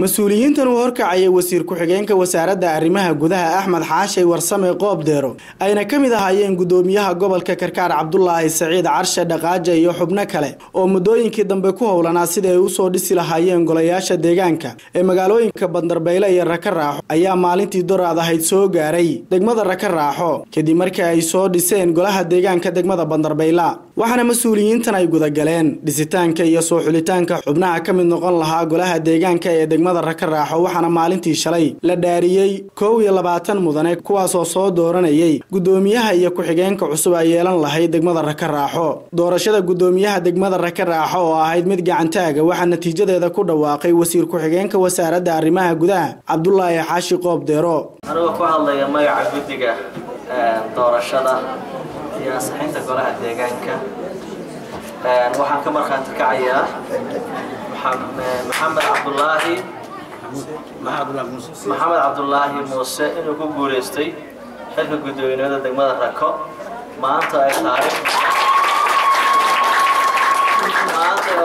مسؤوليintan uu horkacay wasiir ku-xigeenka wasaaradda arrimaha gudaha Axmed Xaashay Warsame Qoobdeero ayna kamid ahaayeen gudoomiyaha gobolka Karkaar Cabdullaahi Saciid Carshe Dhaqaaje iyo xubno kale oo muddooyinkii dambe ku howlanaa sidii ay u soo dhisi lahaayeen golayaasha deegaanka ee magaalooyinka Bandarbeyle iyo Rakaraaxo ayaa maalintii doraad ahayd soo gaaray degmada Rakaraaxo kadib markii ay soo dhiseen golaha deegaanka degmada Bandarbeyle waxaana mas'uuliyiintan ay guda galeen dhisitaanka iyo soo xulitaanka xubnaha kamid noqon lahaa golaha deegaanka ee degmada Rakaraaxo waxaana maalintii shalay la dhaariyay 22 mudane kuwaas oo soo dooranayay gudoomiyaha iyo ku-xigeenka cusub ay yeelan lahayd degmada Rakaraaxo doorashada gudoomiyaha degmada Rakaraaxo oo ahayd mid gacantaaga waxa natiijadeeda ku dhawaaqay wasiir ku-xigeenka wasaaradda arrimaha gudaha Cabdullaahi Xaashi Qoobdeero aniga ku hadlaya magaca guddiga doorashada iyo saxinta golaha deegaanka waxaan ka marxaati kacayaa محمد عبد الله موسى إنه كقول استي حلف الجدوين هذا دقمة الركّو ما أنت أي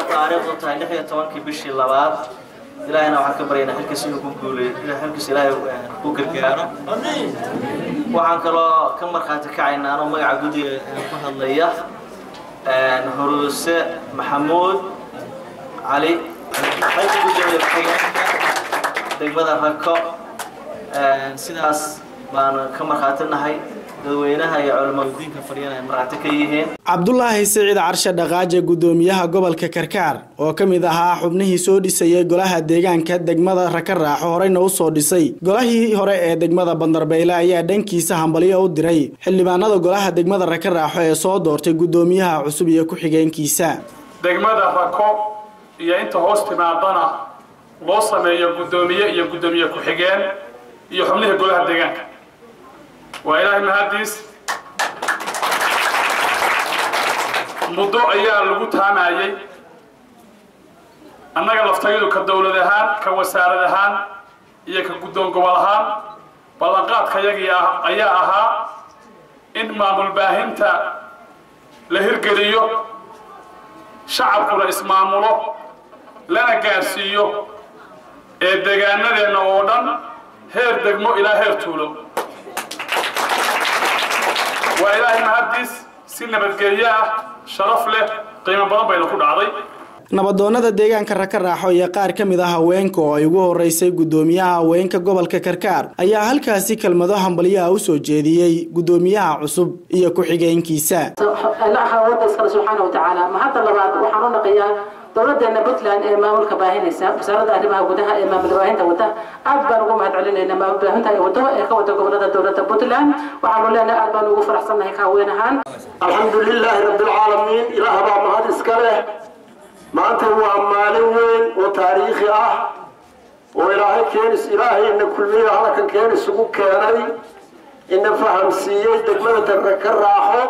تعرف وتعرف يتوان كبيش اللباب إلى هنا وحنا كبرينا حلك سينو كقول إلى حلك سلاي كوكر كيانو وحنا كلا كم مرخاتك عينا أنا ما يعقدي كهاللية هروس محمود علي حيث وجود الحين دقمة الركّو سيداس بان كمر خاطرنا هاي dadweynaha iyo culimadiinka fariinay marxaati ka yihiin Cabdullaahi Saciid Carshe Dhaqaaje gudoomiyaha gobolka Karkaar oo kamid ahaa xubnihii soo dhisay golaha deegaanka degmada Rakaraaxo horeyna u soo dhisay golahii hore ee degmada Bandarbeyle ayaa dhankiisa hambaliyo u diray xildhibaanada golaha degmada Rakaraaxo ee soo doortay gudoomiyaha cusub iyo ku-xigeenkiisa degmada Rako iyo inta hoos timaadana loo sameeyo gudoomiye iyo gudoomiye ku-xigeen iyo xubnaha golaha deegaanka waa ilaahay mahadiis muddo ayaa lagu taamayay annaga laftaydu ka dawlad ahaan ka wasaarad ahaan iyo ka gudoon gobol ahaan ballanqaadkayagii ayaa ahaa in maamul baahinta la hirgeliyo shacabkuna ismaamulo lana gaarsiiyo ee deegaanadeena oo dhan heer degmo ilaa heer tuulo waa ilaahay mahadiis si nabadgelyo ah sharaf leh qiimo badan bayna ku dhacday nabadoonada deegaanka Rakaraaxo iyo qaar kamid ah haweenka oo ay ugu horeysay gudoomiyaha haweenka gobolka Karkaar ayaa halkaasi kelmado hambaliyaha u soo jeediyay gudoomiyaha cusub iyo ku-xigeenkiisa Allah subhanahu wa ta'ala ma hadda labaad waxaan u naqayaa dawladdeena Puntland ee maamulka baahinaysa wasaaradda arrimaha gudaha ee maamulka baahinta wada aad baan ugu mahadcelinaynaa maamulka baahinta ee wada ee ka wada gobolada dawladda Puntland waxaan leenahay aad baan ugu faraxsanahay ka haweenahan alxamdulillah rabbil alamin ilaaha baa mahad iska leh maanta waa maalin weyn oo taariikhi ah oo ilaahay keenis kulmiye halkan keenis ugu keenay in fahamsiiyay degmada Rakaraaxo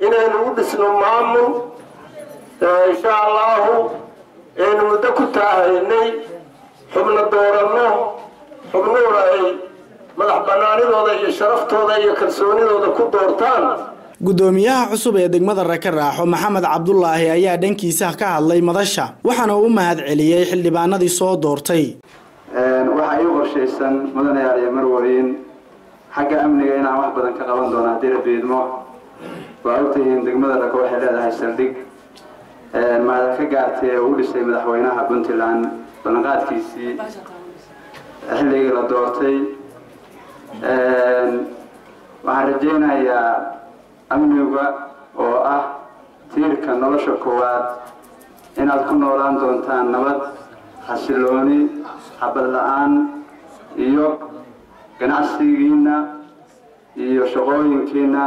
inaynu u dhisno maamul إن شاء الله إن مدة تاهيني حمنا دورنا حمنا رأي مدح بناني ذا يشرفت ذا يكرسوني ذا كدورتان gudoomiyaha cusub ee degmada Rakaraaxo Maxamed Cabdullaahi ayaa dhankiisa ka hadlay madasha waxaana uu mahad celiyay xildhibaanadii soo doortay waxa ay qorsheysan mudanayaal iyo marwariin xagga amniga inaan wax badan ka qaban doono hadii la beedmo waa ogtahay degmada Rako waxay leedahay saldhig ما كجارتي ولسه مدحوينها بنتلان بلنقات كيسي حلقة لدورتي وحرجينا يا أمنيوغا أو تيرك نولش كواد إن أكون نوران دونتان نبض حسلوني حبلان إيو جناسينا إيو شغوين كينا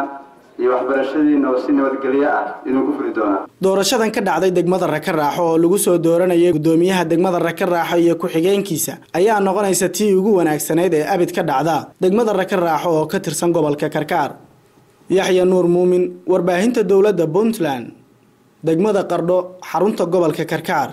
doorashadan ka dhacday degmada Rakaraaxo oo lagu soo dooranayay gudoomiyaha degmada Rakaraaxo iyo ku-xigeenkiisa ayaa noqonaysa tii ugu wanaagsaneyd ee abid ka dhacda degmada Rakaraaxo oo ka tirsan gobolka Karkaar Yaxya Nuur Muumin warbaahinta dawladda Puntland degmada Qardho xarunta gobolka Karkaar